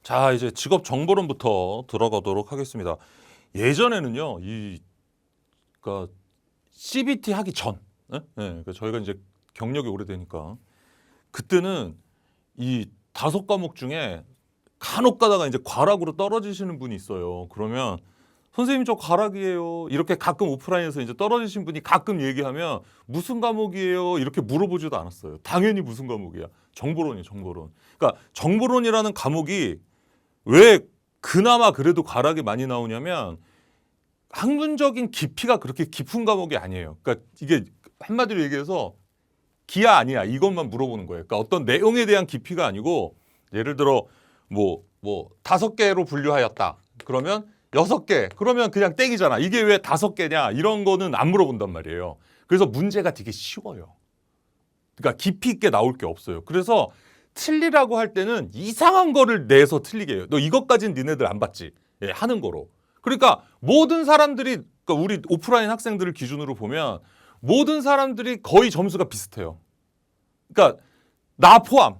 자, 이제 직업 정보론부터 들어가도록 하겠습니다. 예전에는요, 그러니까 CBT 하기 전, 그러니까 저희가 이제 경력이 오래되니까 그때는 이 5과목 중에 간혹 가다가 이제 과락으로 떨어지시는 분이 있어요. 그러면 선생님 저 과락이에요. 이렇게 가끔 오프라인에서 이제 떨어지신 분이 가끔 얘기하면 무슨 과목이에요? 이렇게 물어보지도 않았어요. 당연히 무슨 과목이야. 정보론이에요, 정보론. 그러니까 정보론이라는 과목이 왜 그나마 그래도 과락이 많이 나오냐면 학문적인 깊이가 그렇게 깊은 과목이 아니에요. 그러니까 이게 한마디로 얘기해서 기야 아니야 이것만 물어보는 거예요. 그러니까 어떤 내용에 대한 깊이가 아니고 예를 들어 뭐 5개로 분류하였다. 그러면 6개. 그러면 그냥 땡이잖아. 이게 왜 5개냐? 이런 거는 안 물어본단 말이에요. 그래서 문제가 되게 쉬워요. 그러니까 깊이 있게 나올 게 없어요. 그래서 틀리라고 할 때는 이상한 거를 내서 틀리게 해요. 너 이것까지는 니네들 안 봤지? 예, 하는 거로. 그러니까 모든 사람들이 그러니까 우리 오프라인 학생들을 기준으로 보면 모든 사람들이 거의 점수가 비슷해요. 그러니까 나 포함,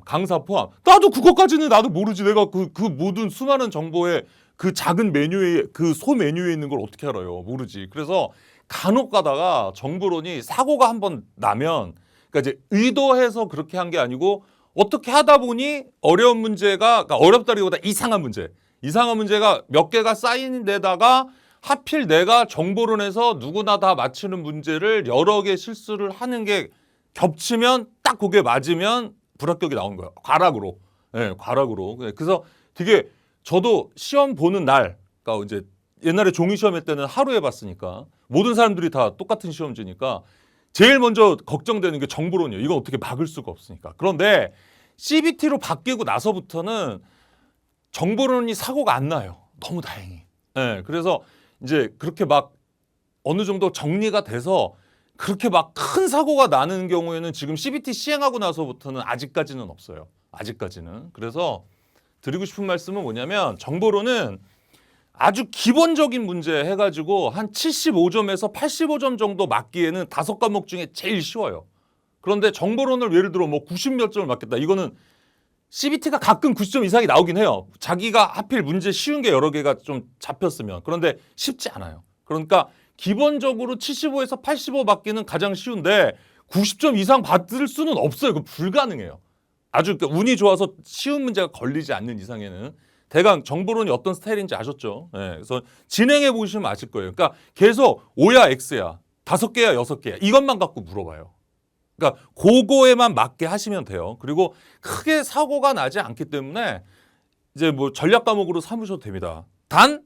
강사 포함. 나도 그것까지는 나도 모르지. 내가 그 모든 수많은 정보에 그 작은 메뉴에 그 소 메뉴에 있는 걸 어떻게 알아요? 모르지. 그래서 간혹 가다가 정보론이 사고가 한번 나면 그러니까 이제 의도해서 그렇게 한 게 아니고 어떻게 하다 보니 어려운 문제가 그러니까 어렵다기보다 이상한 문제가 몇 개가 쌓인 데다가 하필 내가 정보론에서 누구나 다 맞추는 문제를 여러 개 실수를 하는 게 겹치면 딱 그게 맞으면 불합격이 나온 거예요. 과락으로. 네, 과락으로. 그래서 되게 저도 시험 보는 날, 그러니까 이제 옛날에 종이 시험할 때는 하루에 봤으니까 모든 사람들이 다 똑같은 시험지니까 제일 먼저 걱정되는 게 정보론이에요. 이건 어떻게 막을 수가 없으니까. 그런데 CBT로 바뀌고 나서부터는 정보론이 사고가 안 나요. 너무 다행히. 네, 그래서 이제 그렇게 막 어느 정도 정리가 돼서 그렇게 막 큰 사고가 나는 경우에는 지금 CBT 시행하고 나서부터는 아직까지는 없어요. 아직까지는. 그래서 드리고 싶은 말씀은 뭐냐면 정보론은 아주 기본적인 문제 해가지고 한 75점에서 85점 정도 맞기에는 5과목 중에 제일 쉬워요. 그런데 정보론을 예를 들어 뭐 90 몇 점을 맞겠다. 이거는 CBT가 가끔 90점 이상이 나오긴 해요. 자기가 하필 문제 쉬운 게 여러 개가 좀 잡혔으면. 그런데 쉽지 않아요. 그러니까 기본적으로 75에서 85 받기는 가장 쉬운데 90점 이상 받을 수는 없어요. 그 불가능해요. 아주 운이 좋아서 쉬운 문제가 걸리지 않는 이상에는. 대강 정보론이 어떤 스타일인지 아셨죠? 네, 그래서 진행해 보시면 아실 거예요. 그러니까 계속 O야 X야, 5개야 6개야 이것만 갖고 물어봐요. 그러니까 그거에만 맞게 하시면 돼요. 그리고 크게 사고가 나지 않기 때문에 이제 뭐 전략 과목으로 삼으셔도 됩니다. 단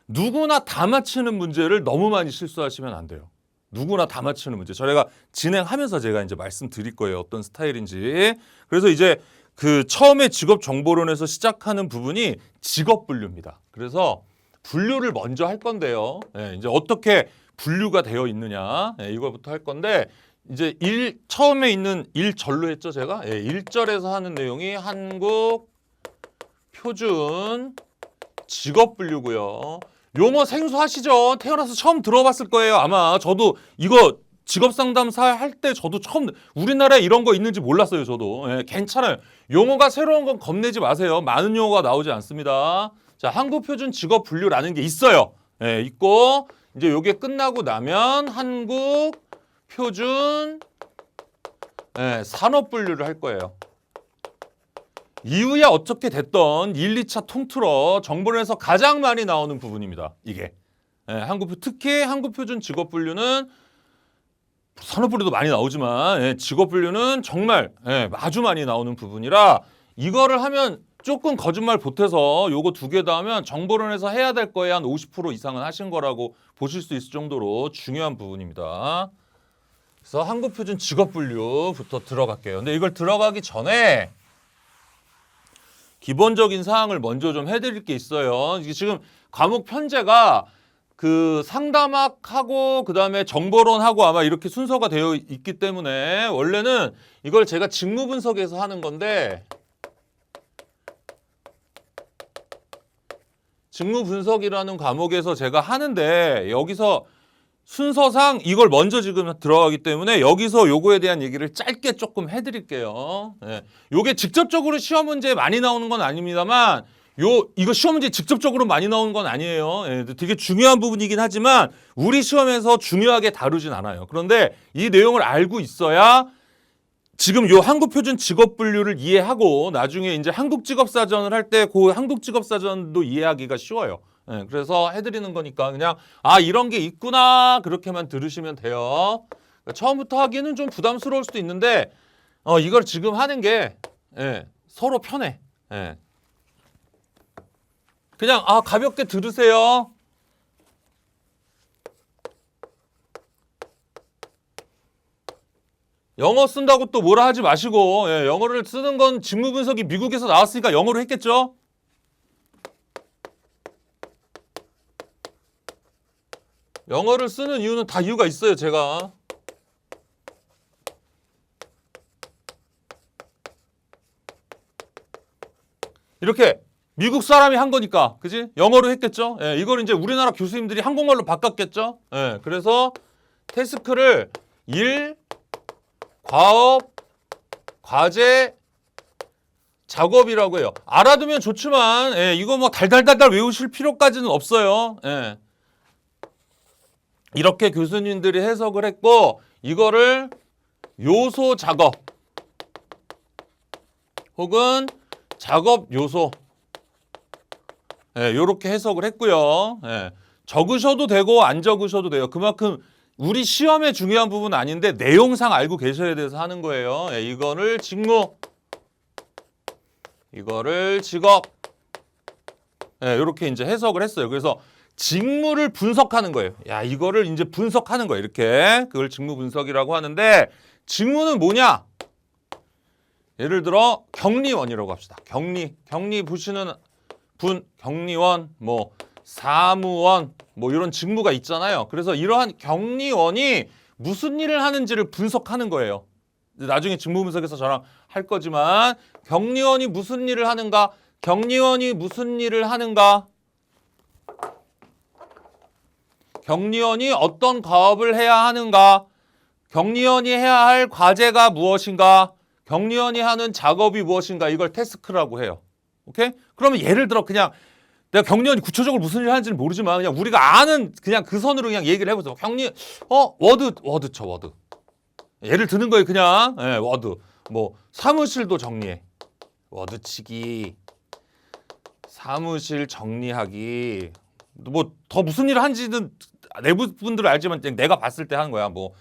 누구나 다 맞히는 문제를 너무 많이 실수하시면 안 돼요. 누구나 다 맞히는 문제. 저희가 진행하면서 제가 이제 말씀드릴 거예요. 어떤 스타일인지. 그래서 이제 그 처음에 직업 정보론에서 시작하는 부분이 직업 분류입니다. 그래서 분류를 먼저 할 건데요. 예, 이제 어떻게 분류가 되어 있느냐. 예, 이거부터 할 건데 이제 처음에 있는 1절로 했죠, 제가. 예, 1절에서 하는 내용이 한국 표준 직업 분류고요. 용어 생소하시죠? 태어나서 처음 들어봤을 거예요. 아마 저도 이거 직업 상담사 할 때 저도 처음 우리나라에 이런 거 있는지 몰랐어요. 저도. 예, 괜찮아요. 용어가 새로운 건 겁내지 마세요. 많은 용어가 나오지 않습니다. 자, 한국 표준 직업 분류라는 게 있어요. 예, 있고 이제 요게 끝나고 나면 한국 표준 산업 분류를 할 거예요. 이후에 어떻게 됐던 1, 2차 통틀어 정보론에서 가장 많이 나오는 부분입니다. 이게. 특히 한국표준 직업분류는 산업분류도 많이 나오지만 직업분류는 정말 아주 많이 나오는 부분이라 이거를 하면 조금 거짓말 보태서 요거 2개 다 하면 정보론에서 해야 될 거에 한 50% 이상은 하신 거라고 보실 수 있을 정도로 중요한 부분입니다. 그래서 한국표준 직업분류부터 들어갈게요. 근데 이걸 들어가기 전에 기본적인 사항을 먼저 좀 해드릴 게 있어요. 이게 지금 과목 편제가 그 상담학하고 그다음에 정보론하고 아마 이렇게 순서가 되어 있기 때문에 원래는 이걸 제가 직무 분석에서 하는 건데 직무 분석이라는 과목에서 제가 하는데 여기서 순서상 이걸 먼저 지금 들어가기 때문에 여기서 요거에 대한 얘기를 짧게 조금 해드릴게요. 예. 요게 직접적으로 시험 문제에 많이 나오는 건 아닙니다만 이거 시험 문제 직접적으로 많이 나오는 건 아니에요. 예. 되게 중요한 부분이긴 하지만 우리 시험에서 중요하게 다루진 않아요. 그런데 이 내용을 알고 있어야 지금 요 한국표준 직업분류를 이해하고 나중에 이제 한국직업사전을 할 때 그 한국직업사전도 이해하기가 쉬워요. 예, 그래서 해드리는 거니까 그냥 이런 게 있구나 그렇게만 들으시면 돼요. 그러니까 처음부터 하기는 좀 부담스러울 수도 있는데 이걸 지금 하는 게 서로 편해. 예. 그냥 가볍게 들으세요. 영어 쓴다고 또 뭐라 하지 마시고 영어를 쓰는 건 직무 분석이 미국에서 나왔으니까 영어로 했겠죠? 영어를 쓰는 이유는 다 이유가 있어요, 제가. 이렇게 미국 사람이 한 거니까, 그지? 영어로 했겠죠? 이걸 이제 우리나라 교수님들이 한국말로 바꿨겠죠? 그래서 태스크를 일, 과업, 과제, 작업이라고 해요. 알아두면 좋지만 이거 뭐 달달달달 외우실 필요까지는 없어요. 이렇게 교수님들이 해석을 했고 이거를 요소 작업 혹은 작업 요소 요렇게 해석을 했고요. 적으셔도 되고 안 적으셔도 돼요. 그만큼 우리 시험에 중요한 부분은 아닌데 내용상 알고 계셔야 돼서 하는 거예요. 이거를 직무, 이거를 직업 요렇게 이제 해석을 했어요. 그래서 직무를 분석하는 거예요. 이거를 이제 분석하는 거예요. 이렇게 그걸 직무 분석이라고 하는데 직무는 뭐냐? 예를 들어 격리원이라고 합시다. 격리 보시는 분, 격리원, 뭐 사무원, 뭐 이런 직무가 있잖아요. 그래서 이러한 격리원이 무슨 일을 하는지를 분석하는 거예요. 나중에 직무 분석에서 저랑 할 거지만 격리원이 무슨 일을 하는가? 격리원이 무슨 일을 하는가? 격리원이 어떤 과업을 해야 하는가? 격리원이 해야 할 과제가 무엇인가? 격리원이 하는 작업이 무엇인가? 이걸 태스크라고 해요. 오케이? 그러면 예를 들어 그냥 내가 격리원이 구체적으로 무슨 일을 하는지는 모르지만 그냥 우리가 아는 그냥 그 선으로 그냥 얘기를 해보세요. 워드 쳐, 워드. 예를 드는 거예요, 그냥. 워드. 뭐 사무실도 정리해. 워드 치기. 사무실 정리하기. 뭐 더 무슨 일을 하는지는 내부 분들은 알지만 내가 봤을 때 하는 거야. 뭐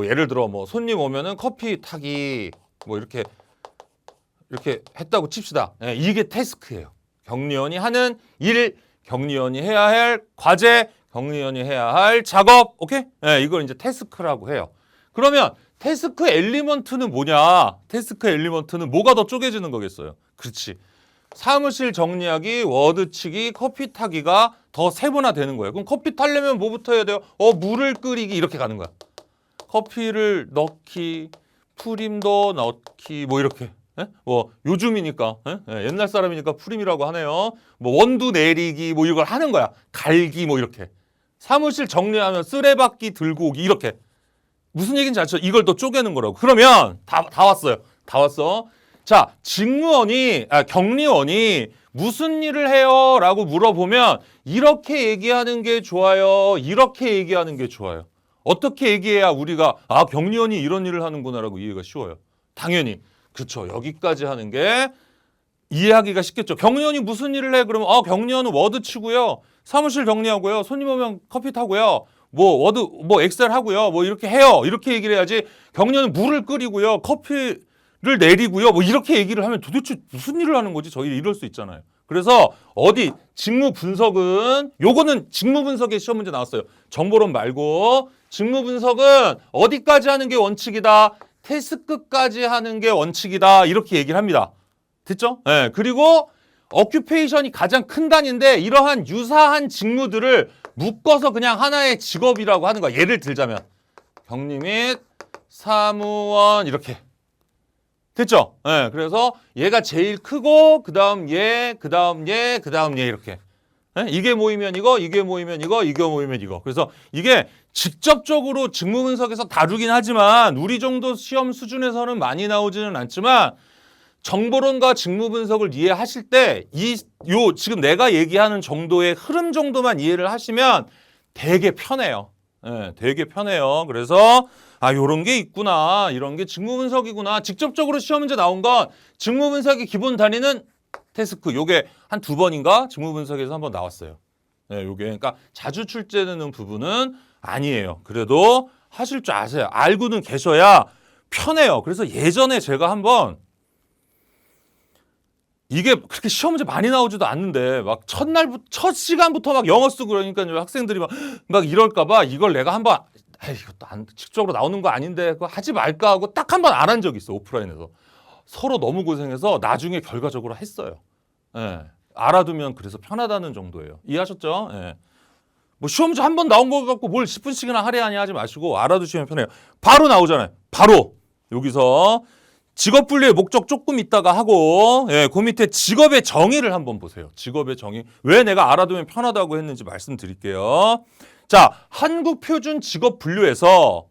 예를 들어 뭐 손님 오면은 커피 타기 뭐 이렇게 했다고 칩시다. 이게 태스크예요. 격리원이 하는 일, 격리원이 해야 할 과제, 격리원이 해야 할 작업. 오케이? 이걸 이제 태스크라고 해요. 그러면 태스크 엘리먼트는 뭐냐? 태스크 엘리먼트는 뭐가 더 쪼개지는 거겠어요? 그렇지. 사무실 정리하기, 워드 치기, 커피 타기가 더 세분화되는 거예요. 그럼 커피 타려면 뭐부터 해야 돼요? 물을 끓이기 이렇게 가는 거야. 커피를 넣기, 프림도 넣기 뭐 이렇게. 뭐 요즘이니까 옛날 사람이니까 프림이라고 하네요. 뭐 원두 내리기 뭐 이걸 하는 거야. 갈기 뭐 이렇게. 사무실 정리하면 쓰레받기 들고 오기 이렇게. 무슨 얘기인지 아시죠? 이걸 또 쪼개는 거라고. 그러면 다 왔어요. 다 왔어. 자, 격리원이 무슨 일을 해요? 라고 물어보면 이렇게 얘기하는 게 좋아요. 이렇게 얘기하는 게 좋아요. 어떻게 얘기해야 우리가 격리원이 이런 일을 하는구나 라고 이해가 쉬워요. 당연히. 그렇죠. 여기까지 하는 게 이해하기가 쉽겠죠. 격리원이 무슨 일을 해? 그러면 격리원은 워드 치고요. 사무실 정리하고요. 손님 오면 커피 타고요. 뭐 엑셀 하고요. 뭐 이렇게 해요. 이렇게 얘기를 해야지. 격리원은 물을 끓이고요. 커피를 내리고요. 뭐 이렇게 얘기를 하면 도대체 무슨 일을 하는 거지? 저희 이럴 수 있잖아요. 그래서 직무 분석은 요거는 직무 분석에 시험 문제 나왔어요. 정보론 말고 직무 분석은 어디까지 하는 게 원칙이다. 태스크까지 하는 게 원칙이다. 이렇게 얘기를 합니다. 됐죠? 그리고 어큐페이션이 가장 큰 단위인데 이러한 유사한 직무들을 묶어서 그냥 하나의 직업이라고 하는 거야. 예를 들자면 격리 및 사무원 이렇게. 됐죠? 그래서 얘가 제일 크고 그다음 얘, 그다음 얘, 그다음 얘 이렇게. 예? 이게 모이면 이거, 이게 모이면 이거, 이게 모이면 이거. 그래서 이게 직접적으로 직무 분석에서 다루긴 하지만 우리 정도 시험 수준에서는 많이 나오지는 않지만 정보론과 직무 분석을 이해하실 때 지금 내가 얘기하는 정도의 흐름 정도만 이해를 하시면 되게 편해요. 예, 되게 편해요. 그래서 요런 게 있구나. 이런 게 직무 분석이구나. 직접적으로 시험 문제 나온 건 직무 분석의 기본 단위는 태스크. 요게 한 2번인가 직무 분석에서 한번 나왔어요. 예, 요게 그러니까 자주 출제되는 부분은 아니에요. 그래도 하실 줄 아세요. 알고는 계셔야 편해요. 그래서 예전에 제가 한번 이게 그렇게 시험 문제 많이 나오지도 않는데 막 첫 시간부터 막 영어 쓰고 그러니까 학생들이 막 이럴까봐 이걸 내가 한번 이것도 직접적으로 나오는 거 아닌데 그거 하지 말까 하고 딱 한 번 안 한 적이 있어. 오프라인에서. 서로 너무 고생해서 나중에 결과적으로 했어요. 예. 알아두면 그래서 편하다는 정도예요. 이해하셨죠? 예. 뭐 시험 문제 한 번 나온 거 갖고 뭘 10분씩이나 하려 하냐 하지 마시고 알아두시면 편해요. 바로 나오잖아요. 바로 여기서 직업 분류의 목적 조금 있다가 하고 그 밑에 직업의 정의를 한번 보세요. 직업의 정의. 왜 내가 알아두면 편하다고 했는지 말씀드릴게요. 자, 한국 표준 직업 분류에서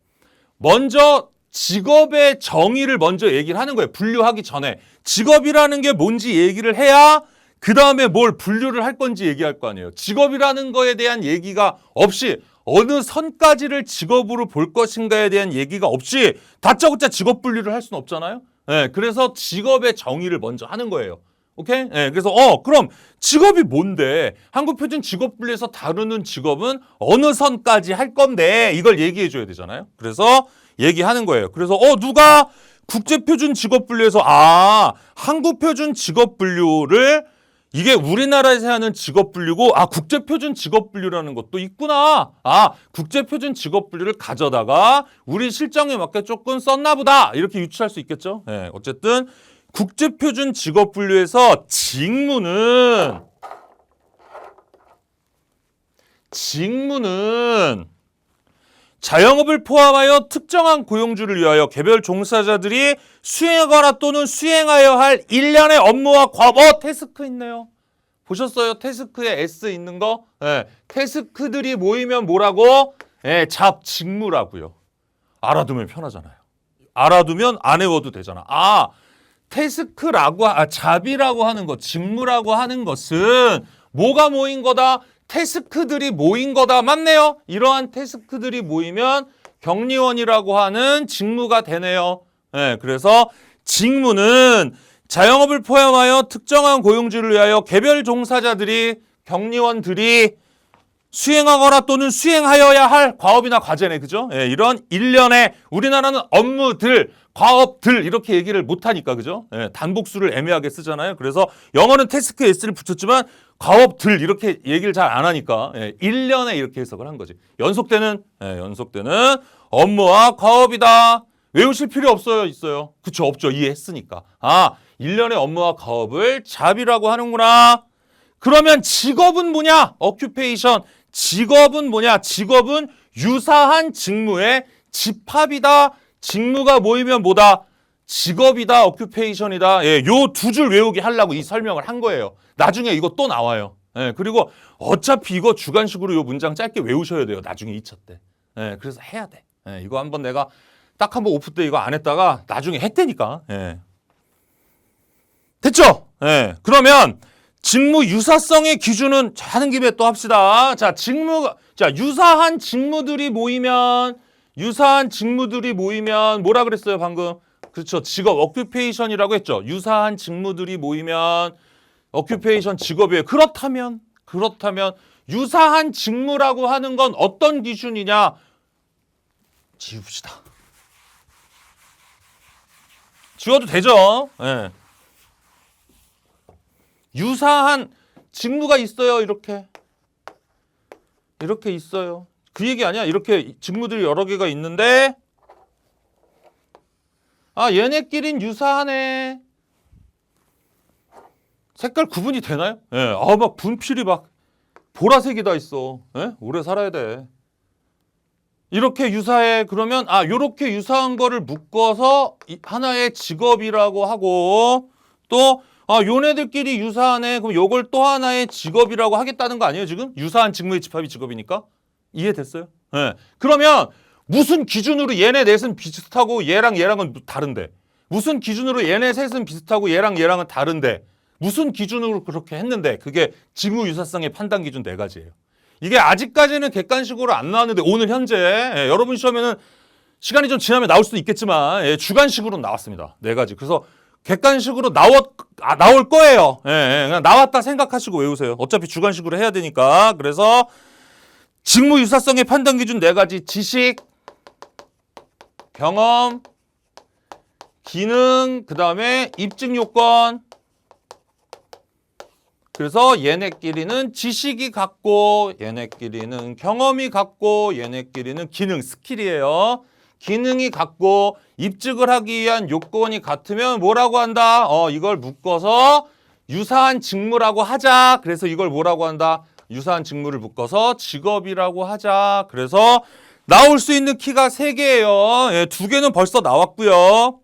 먼저 직업의 정의를 먼저 얘기를 하는 거예요. 분류하기 전에. 직업이라는 게 뭔지 얘기를 해야 그 다음에 뭘 분류를 할 건지 얘기할 거 아니에요. 직업이라는 거에 대한 얘기가 없이 어느 선까지를 직업으로 볼 것인가에 대한 얘기가 없이 다짜고짜 직업 분류를 할 수는 없잖아요. 네, 그래서 직업의 정의를 먼저 하는 거예요. 오케이? 네, 그래서 그럼 직업이 뭔데? 한국 표준 직업 분류에서 다루는 직업은 어느 선까지 할 건데 이걸 얘기해 줘야 되잖아요. 그래서 얘기하는 거예요. 그래서 누가 국제표준 직업 분류에서 한국 표준 직업 분류를 이게 우리나라에서 하는 직업 분류고 국제표준 직업 분류라는 것도 있구나. 국제표준 직업 분류를 가져다가 우리 실정에 맞게 조금 썼나 보다. 이렇게 유추할 수 있겠죠. 네, 어쨌든 국제표준 직업 분류에서 직무는 자영업을 포함하여 특정한 고용주를 위하여 개별 종사자들이 수행하거나 또는 수행하여 할 일련의 업무와 과업. 태스크 있네요. 보셨어요? 태스크에 S 있는 거? 네. 태스크들이 모이면 뭐라고? 직무라고요. 알아두면 편하잖아요. 알아두면 안 외워도 되잖아. 태스크라고 잡이라고 하는 것, 직무라고 하는 것은 뭐가 모인 거다? 태스크들이 모인 거다. 맞네요. 이러한 태스크들이 모이면 격리원이라고 하는 직무가 되네요. 그래서 직무는 자영업을 포함하여 특정한 고용주를 위하여 개별 종사자들이 격리원들이 수행하거나 또는 수행하여야 할 과업이나 과제네. 그죠? 이런 일련의 우리나라는 업무들, 과업들 이렇게 얘기를 못하니까. 그죠? 단복수를 애매하게 쓰잖아요. 그래서 영어는 태스크 S를 붙였지만 과업들 이렇게 얘기를 잘 안 하니까 일련에 이렇게 해석을 한 거지. 연속되는 업무와 과업이다. 외우실 필요 없어요? 있어요? 그쵸? 없죠. 이해했으니까. 일련의 업무와 과업을 잡이라고 하는구나. 그러면 직업은 뭐냐? occupation. 직업은 뭐냐? 직업은 유사한 직무의 집합이다. 직무가 모이면 뭐다? 직업이다. occupation이다. 요 두 줄 외우기 하려고 이 설명을 한 거예요. 나중에 이거 또 나와요. 그리고 어차피 이거 주관식으로 요 문장 짧게 외우셔야 돼요. 나중에 2차 때. 그래서 해야 돼. 이거 한번 내가 딱 한번 오프 때 이거 안 했다가 나중에 했다니까. 됐죠? 그러면 직무 유사성의 기준은 하는 김에 또 합시다. 유사한 직무들이 모이면 뭐라 그랬어요, 방금? 그렇죠. 직업, occupation이라고 했죠. 유사한 직무들이 모이면 occupation 직업이에요. 그렇다면 유사한 직무라고 하는 건 어떤 기준이냐? 지웁시다. 지워도 되죠. 유사한 직무가 있어요. 이렇게 있어요. 그 얘기 아니야? 이렇게 직무들이 여러 개가 있는데 얘네끼린 유사하네. 색깔 구분이 되나요? 막 분필이 막 보라색이 다 있어. 오래 살아야 돼. 이렇게 유사해. 그러면 요렇게 유사한 거를 묶어서 하나의 직업이라고 하고 또 아, 요네들끼리 유사하네. 그럼 요걸 또 하나의 직업이라고 하겠다는 거 아니에요, 지금? 유사한 직무의 집합이 직업이니까. 이해됐어요? 예. 그러면 무슨 기준으로 얘네 넷은 비슷하고 얘랑은 다른데? 무슨 기준으로 얘네 셋은 비슷하고 얘랑은 다른데? 무슨 기준으로 그렇게 했는데? 그게 직무 유사성의 판단 기준 네 가지예요. 이게 아직까지는 객관식으로 안 나왔는데 오늘 현재 여러분 시험에는 시간이 좀 지나면 나올 수도 있겠지만 주관식으로 나왔습니다. 네 가지. 그래서 객관식으로 나올 거예요. 그냥 나왔다 생각하시고 외우세요. 어차피 주관식으로 해야 되니까. 그래서 직무 유사성의 판단 기준 네 가지. 지식, 경험, 기능, 그다음에 입증 요건. 그래서 얘네끼리는 지식이 같고 얘네끼리는 경험이 같고 얘네끼리는 기능, 스킬이에요. 기능이 같고 입증을 하기 위한 요건이 같으면 뭐라고 한다? 이걸 묶어서 유사한 직무라고 하자. 그래서 이걸 뭐라고 한다? 유사한 직무를 묶어서 직업이라고 하자. 그래서 나올 수 있는 키가 3개예요. 2개는 벌써 나왔고요.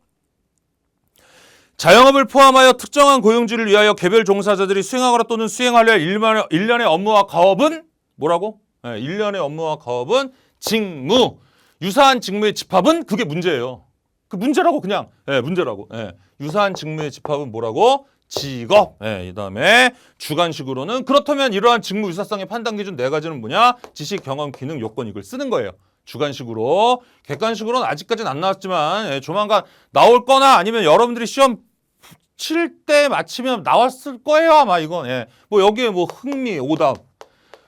자영업을 포함하여 특정한 고용주를 위하여 개별 종사자들이 수행하거나 또는 수행하려 할 일련의 업무와 가업은 뭐라고? 일련의 업무와 가업은 직무. 유사한 직무의 집합은 그게 문제예요. 그 문제라고 그냥. 문제라고. 유사한 직무의 집합은 뭐라고? 직업. 이 다음에 주관식으로는 그렇다면 이러한 직무 유사성의 판단 기준 네 가지는 뭐냐? 지식, 경험, 기능, 요건 이걸 쓰는 거예요. 주관식으로. 객관식으로는 아직까지는 안 나왔지만 조만간 나올 거나 아니면 여러분들이 시험 칠 때 맞히면 나왔을 거예요. 아마 이건. 뭐 여기에 뭐 흥미, 오답.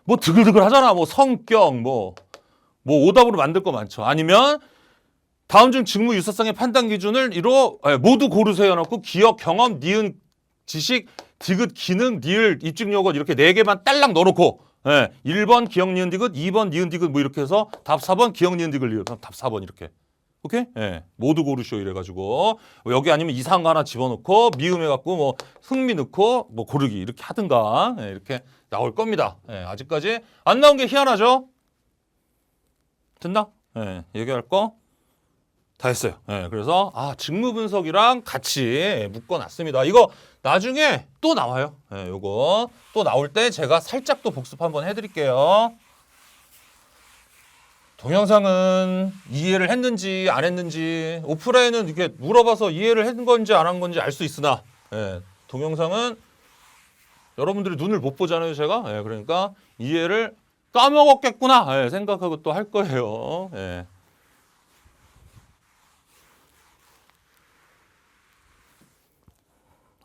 뭐 드글드글 하잖아. 뭐 성격, 뭐 오답으로 만들 거 많죠. 아니면 다음 중 직무 유사성의 판단 기준을 모두 고르세요 해놓고 기억, 경험, 니은, 지식, 디귿, 기능, 리을, 입증 요건 이렇게 4개만 딸랑 넣어놓고 1번 기억, 니은, 디귿, 2번 니은, 디귿 뭐 이렇게 해서 답 4번 기억, 니은, 디귿, 리을. 답 4번 이렇게. 오케이? 모두 고르쇼 이래가지고 여기 아니면 이상한 거 하나 집어넣고 미음해갖고 뭐 흥미 넣고 뭐 고르기 이렇게 하든가 이렇게 나올 겁니다. 아직까지 안 나온 게 희한하죠? 됐나? 얘기할 거 다 했어요. 그래서 직무 분석이랑 같이 묶어놨습니다. 이거 나중에 또 나와요. 요거 또 나올 때 제가 살짝 또 복습 한번 해드릴게요. 동영상은 이해를 했는지 안 했는지 오프라인은 이렇게 물어봐서 이해를 한 건지 안 한 건지 알 수 있으나 동영상은 여러분들이 눈을 못 보잖아요. 제가. 그러니까 이해를 까먹었겠구나 생각하고 또 할 거예요.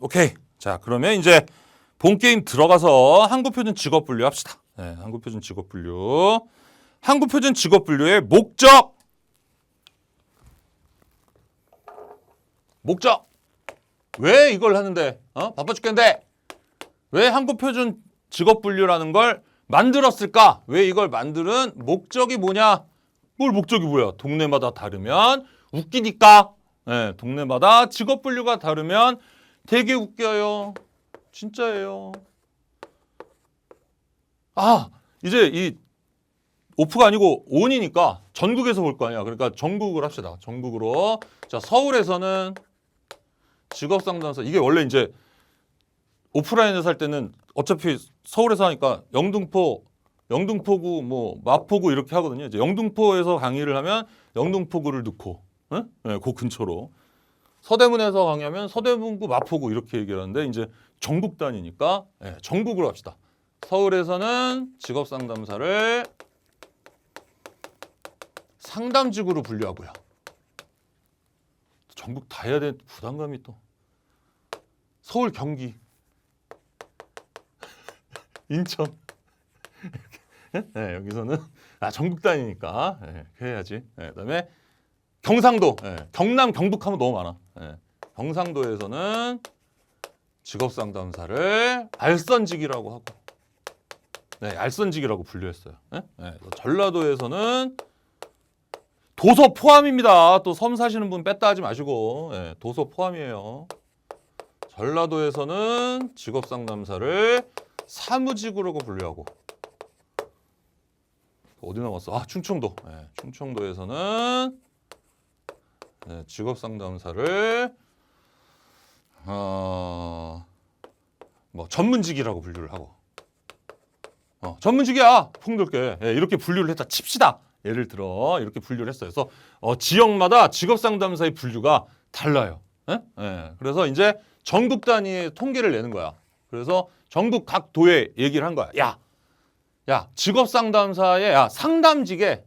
오케이. 자, 그러면 이제 본 게임 들어가서 한국표준 직업 분류 합시다. 한국표준 직업 분류. 한국표준 직업 분류의 목적. 왜 이걸 하는데? 바빠 죽겠는데. 왜 한국표준 직업 분류라는 걸 만들었을까? 왜 이걸 만드는 목적이 뭐냐? 뭘 목적이 뭐야? 동네마다 다르면 웃기니까. 동네마다 직업 분류가 다르면 되게 웃겨요. 진짜예요. 이제 이 오프가 아니고 온이니까 전국에서 볼 거 아니야. 그러니까 전국을 합시다. 전국으로. 자, 서울에서는 직업상담사. 이게 원래 이제 오프라인에서 할 때는 어차피 서울에서 하니까 영등포구, 뭐 마포구 이렇게 하거든요. 이제 영등포에서 강의를 하면 영등포구를 넣고, 그 근처로. 서대문에서 강의하면 서대문구, 마포구 이렇게 얘기를 하는데 이제 전국 단위니까 전국으로 합시다. 서울에서는 직업상담사를 상담직으로 분류하고요. 전국 다 해야 되는 부담감이 또. 서울, 경기, 인천. 여기서는 전국 단위니까 해야지. 그다음에 경상도, 경남, 경북하면 너무 많아. 경상도에서는 직업상담사를 알선직이라고 하고, 알선직이라고 분류했어요. 전라도에서는 도서 포함입니다. 또 섬 사시는 분 뺐다 하지 마시고 도서 포함이에요. 전라도에서는 직업상담사를 사무직으로 분류하고. 어디 남았어? 충청도. 충청도에서는 직업상담사를 뭐 전문직이라고 분류를 하고 전문직이야 폭넓게 이렇게 분류를 했다 칩시다. 예를 들어 이렇게 분류를 했어요. 그래서 지역마다 직업상담사의 분류가 달라요. 그래서 이제 전국 단위의 통계를 내는 거야. 그래서 전국 각 도에 얘기를 한 거야. 야 직업상담사의 상담직에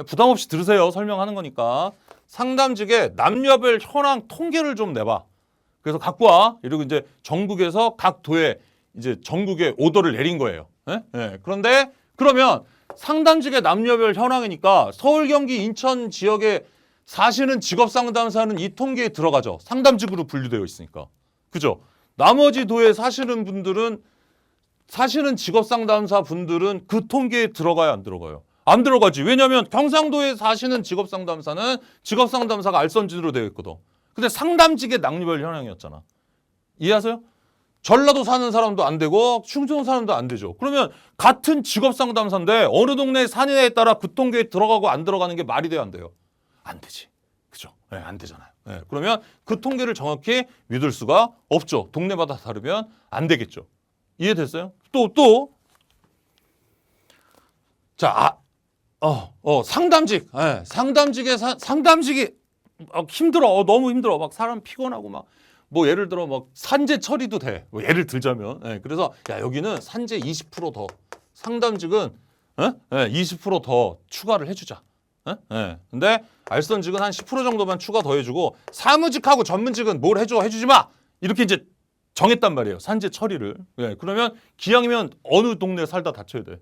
부담 없이 들으세요. 설명하는 거니까 상담직에 남녀별 현황 통계를 좀 내봐. 그래서 갖고 와. 이러고 이제 전국에서 각 도에 이제 전국에 오더를 내린 거예요. 그런데 그러면 상담직의 남녀별 현황이니까 서울, 경기, 인천 지역에 사시는 직업상담사는 이 통계에 들어가죠. 상담직으로 분류되어 있으니까. 그죠? 나머지 도에 사시는 분들은 사시는 직업상담사 분들은 그 통계에 들어가요, 안 들어가요? 안 들어가지. 왜냐하면 경상도에 사시는 직업상담사는 직업상담사가 알선진으로 되어 있거든. 근데 상담직의 남녀별 현황이었잖아. 이해하세요? 전라도 사는 사람도 안 되고 충청 사람도 안 되죠. 그러면 같은 직업상담사인데 어느 동네 사느냐에 따라 그 통계에 들어가고 안 들어가는 게 말이 돼요, 안 돼요? 안 되지. 그죠? 안 되잖아요. 그러면 그 통계를 정확히 믿을 수가 없죠. 동네마다 다르면 안 되겠죠. 이해됐어요? 또. 자, 상담직. 상담직에 상담직이 힘들어. 너무 힘들어. 막 사람 피곤하고 막. 뭐 예를 들어 막 산재 처리도 돼. 뭐 예를 들자면. 그래서 여기는 산재 20% 더. 상담직은 20% 더 추가를 해주자. 근데 알선직은 한 10% 정도만 추가 더 해주고 사무직하고 전문직은 뭘 해주지 마. 이렇게 이제 정했단 말이에요. 산재 처리를. 그러면 기왕이면 어느 동네에 살다 다쳐야 돼.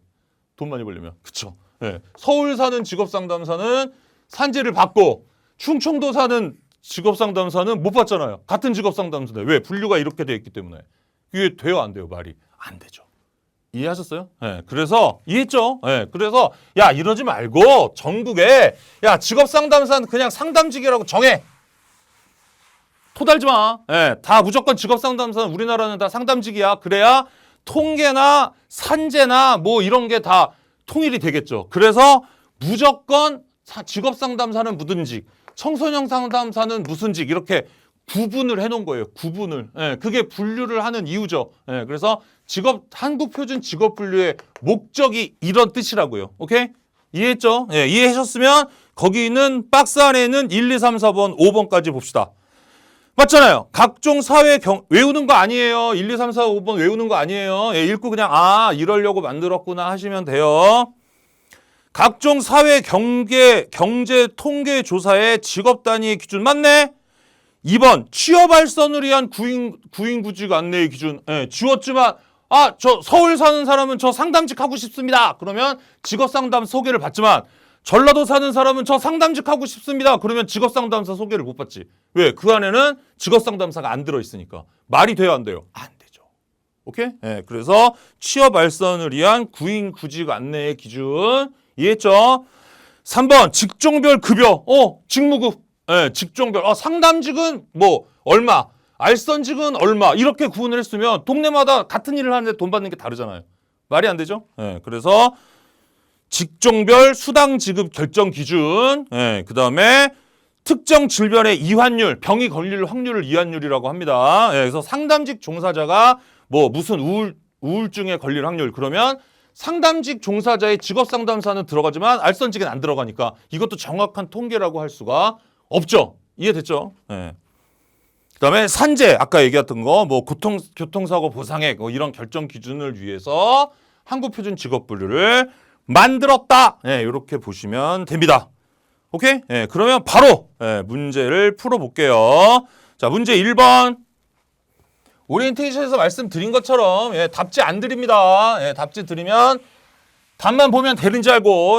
돈 많이 벌려면. 그쵸? 서울 사는 직업상담사는 산재를 받고 충청도 사는 직업상담사는 못 받잖아요. 같은 직업상담사인데. 왜? 분류가 이렇게 돼 있기 때문에. 이게 돼요, 안 돼요? 말이 안 되죠. 이해하셨어요? 그래서 이해했죠? 그래서 이러지 말고 전국에 직업상담사는 그냥 상담직이라고 정해. 토달지 마. 다 무조건 직업상담사는 우리나라는 다 상담직이야. 그래야 통계나 산재나 뭐 이런 게 다 통일이 되겠죠. 그래서 무조건 직업상담사는 무슨 직, 청소년 상담사는 무슨 직 이렇게 구분을 해놓은 거예요. 구분을. 그게 분류를 하는 이유죠. 그래서 한국표준 직업분류의 목적이 이런 뜻이라고요. 오케이? 이해했죠? 이해하셨으면 거기 있는 박스 안에 있는 1, 2, 3, 4번, 5번까지 봅시다. 맞잖아요. 각종 사회 외우는 거 아니에요. 1, 2, 3, 4, 5번 외우는 거 아니에요. 읽고 그냥 이러려고 만들었구나 하시면 돼요. 각종 사회 경제 통계 조사의 직업 단위의 기준 맞네? 2번 취업 알선을 위한 구인 구직 안내의 기준. 지웠지만 저 서울 사는 사람은 저 상담직 하고 싶습니다. 그러면 직업상담 소개를 받지만 전라도 사는 사람은 저 상담직 하고 싶습니다. 그러면 직업상담사 소개를 못 받지. 왜? 그 안에는 직업상담사가 안 들어있으니까. 말이 돼요, 안 돼요? 안 되죠. 오케이? 그래서 취업 알선을 위한 구인 구직 안내의 기준. 이해했죠? 3번 직종별 급여. 직무급. 직종별. 상담직은 뭐 얼마, 알선직은 얼마 이렇게 구분을 했으면 동네마다 같은 일을 하는데 돈 받는 게 다르잖아요. 말이 안 되죠? 그래서 직종별 수당 지급 결정 기준, 그 다음에 특정 질병의 이환율, 병이 걸릴 확률을 이환율이라고 합니다. 그래서 상담직 종사자가 뭐 무슨 우울증에 걸릴 확률, 그러면 상담직 종사자의 직업상담사는 들어가지만 알선직은 안 들어가니까 이것도 정확한 통계라고 할 수가 없죠. 이해됐죠? 그 다음에 산재, 아까 얘기했던 거, 뭐 교통사고 보상액, 뭐 이런 결정 기준을 위해서 한국표준 직업분류를 만들었다. 이렇게 보시면 됩니다. 오케이? 그러면 바로 문제를 풀어볼게요. 자, 문제 1번. 오리엔테이션에서 말씀드린 것처럼 답지 안 드립니다. 답지 드리면 답만 보면 되는지 알고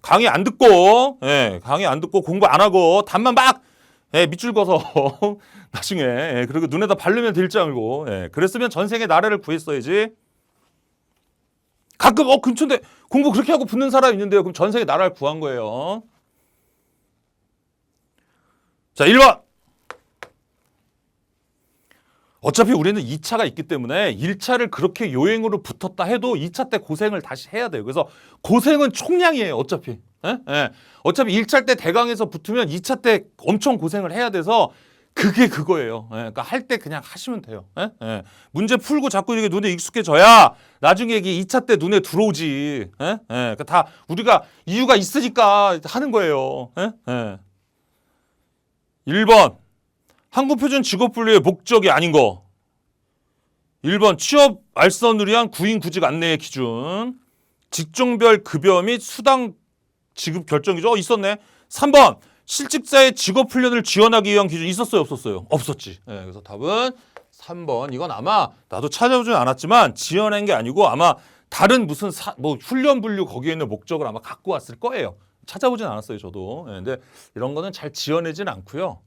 강의 안 듣고 공부 안 하고 답만 막 밑줄 그어서 나중에 그리고 눈에다 바르면 될 줄 알고 그랬으면 전생에 나라를 구했어야지. 가끔 근처인데 공부 그렇게 하고 붙는 사람 있는데요. 그럼 전생에 나라를 구한 거예요. 자, 1번. 어차피 우리는 2차가 있기 때문에 1차를 그렇게 요행으로 붙었다 해도 2차 때 고생을 다시 해야 돼요. 그래서 고생은 총량이에요. 어차피. 어차피 1차 때 대강에서 붙으면 2차 때 엄청 고생을 해야 돼서 그게 그거예요. 예, 그러니까 할 때 그냥 하시면 돼요. 예? 예. 문제 풀고 자꾸 이렇게 눈에 익숙해져야 나중에 이게 2차 때 눈에 들어오지. 예? 예. 그러니까 다 우리가 이유가 있으니까 하는 거예요. 예? 예. 1번 한국표준 직업분류의 목적이 아닌 거. 1번 취업 알선을 위한 구인 구직 안내의 기준. 직종별 급여 및 수당 지급 결정이죠. 있었네. 3번 실직자의 직업 훈련을 지원하기 위한 기준 있었어요, 없었어요? 없었지. 네, 그래서 답은 3번. 이건 아마 나도 찾아보진 않았지만 지어낸 게 아니고 아마 다른 무슨 뭐 훈련 분류 거기에 있는 목적을 아마 갖고 왔을 거예요. 찾아보진 않았어요, 저도. 네, 근데 이런 거는 잘 지어내진 않고요.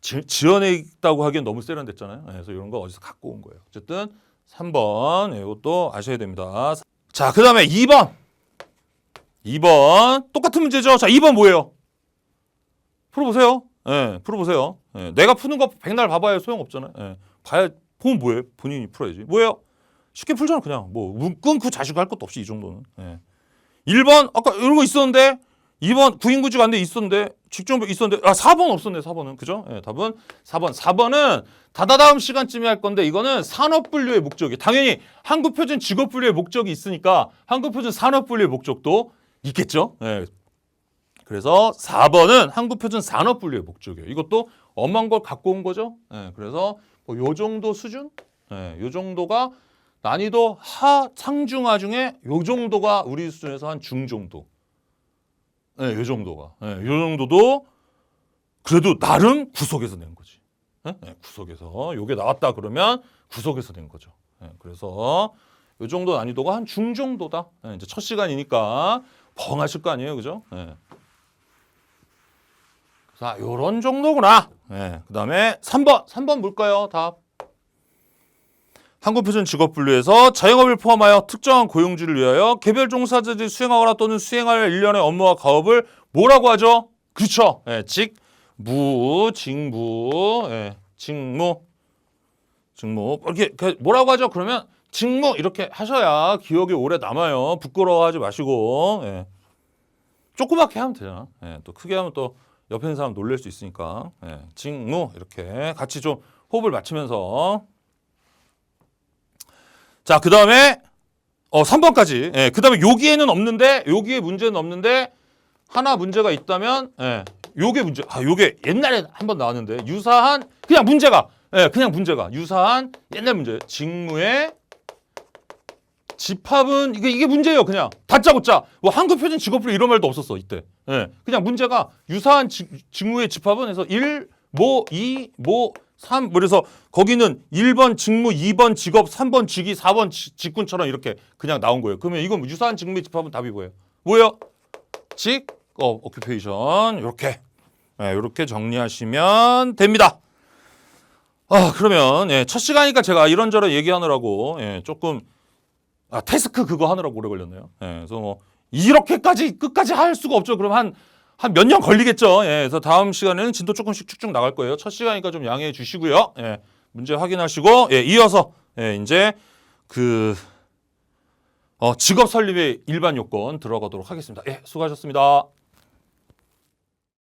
지어내다고 하기엔 너무 세련됐잖아요. 네, 그래서 이런 거 어디서 갖고 온 거예요. 어쨌든 3번 이것도 아셔야 됩니다. 자, 그 다음에 2번. 2번 똑같은 문제죠. 자, 2번 뭐예요? 풀어보세요. 예, 풀어보세요. 예, 내가 푸는 거 백날 봐봐야 소용없잖아요. 예, 보면 뭐예요? 본인이 풀어야지. 뭐예요? 쉽게 풀잖아, 그냥. 뭐, 끊고 자시고 할 것도 없이 이 정도는. 예. 1번, 아까 이런 거 있었는데, 2번, 구인구직 안돼 있었는데, 직종별 있었는데, 4번 없었네, 4번은. 그죠? 예, 답은 4번. 4번은 다다음 시간쯤에 할 건데, 이거는 산업분류의 목적이. 당연히 한국표준 직업분류의 목적이 있으니까, 한국표준 산업분류의 목적도 있겠죠? 예. 그래서 4번은 한국표준 산업분류의 목적이에요. 이것도 엄한 걸 갖고 온 거죠. 예, 그래서 뭐 요 정도 수준? 예, 요 정도가 난이도 상중하 중에 요 정도가 우리 수준에서 한 중 정도. 예, 요 정도가. 예, 요 정도도 그래도 나름 구석에서 낸 거지. 예? 예, 구석에서. 요게 나왔다 그러면 구석에서 낸 거죠. 예, 그래서 요 정도 난이도가 한 중 정도다. 예, 이제 첫 시간이니까 벙하실 거 아니에요. 그죠? 예. 자, 요런 정도구나. 네, 그 다음에 3번. 3번 뭘까요? 답. 한국표준 직업분류에서 자영업을 포함하여 특정한 고용주를 위하여 개별 종사자들이 수행하거나 또는 수행할 일련의 업무와 가업을 뭐라고 하죠? 그렇죠. 네, 직무. 네, 직무. 이렇게 뭐라고 하죠? 그러면 직무 이렇게 하셔야 기억이 오래 남아요. 부끄러워하지 마시고. 네. 조그맣게 하면 되잖아. 네, 또 크게 하면 또 옆에 있는 사람 놀랄 수 있으니까. 예, 직무 이렇게 같이 좀 호흡을 맞추면서. 자, 그 다음에 3번까지. 예, 그 다음에 여기에는 없는데, 여기에 문제는 없는데 하나 문제가 있다면, 예, 요게 문제. 요게 옛날에 한번 나왔는데 유사한 그냥 문제가, 예, 그냥 문제가 유사한 옛날 문제. 직무의 집합은 이게 문제예요. 그냥 다짜고짜 뭐 한국표준 직업분류 이런 말도 없었어 이때. 예, 그냥 문제가 유사한 직무의 집합은 해서 1, 뭐 2, 뭐 3, 그래서 거기는 1번 직무, 2번 직업, 3번 직위, 4번 직군처럼 이렇게 그냥 나온 거예요. 그러면 이건 유사한 직무의 집합은 답이 뭐예요? 뭐예요? 오큐페이션 이렇게. 예, 이렇게 정리하시면 됩니다. 그러면 첫 시간이니까 제가 이런저런 얘기하느라고 조금 태스크 그거 하느라고 오래 걸렸네요. 예, 그래서 뭐 이렇게까지 끝까지 할 수가 없죠. 그럼 한 몇 년 걸리겠죠. 예, 그래서 다음 시간에는 진도 조금씩 쭉쭉 나갈 거예요. 첫 시간이니까 좀 양해해 주시고요. 예, 문제 확인하시고 이어서 이제 직업 설립의 일반 요건 들어가도록 하겠습니다. 예, 수고하셨습니다.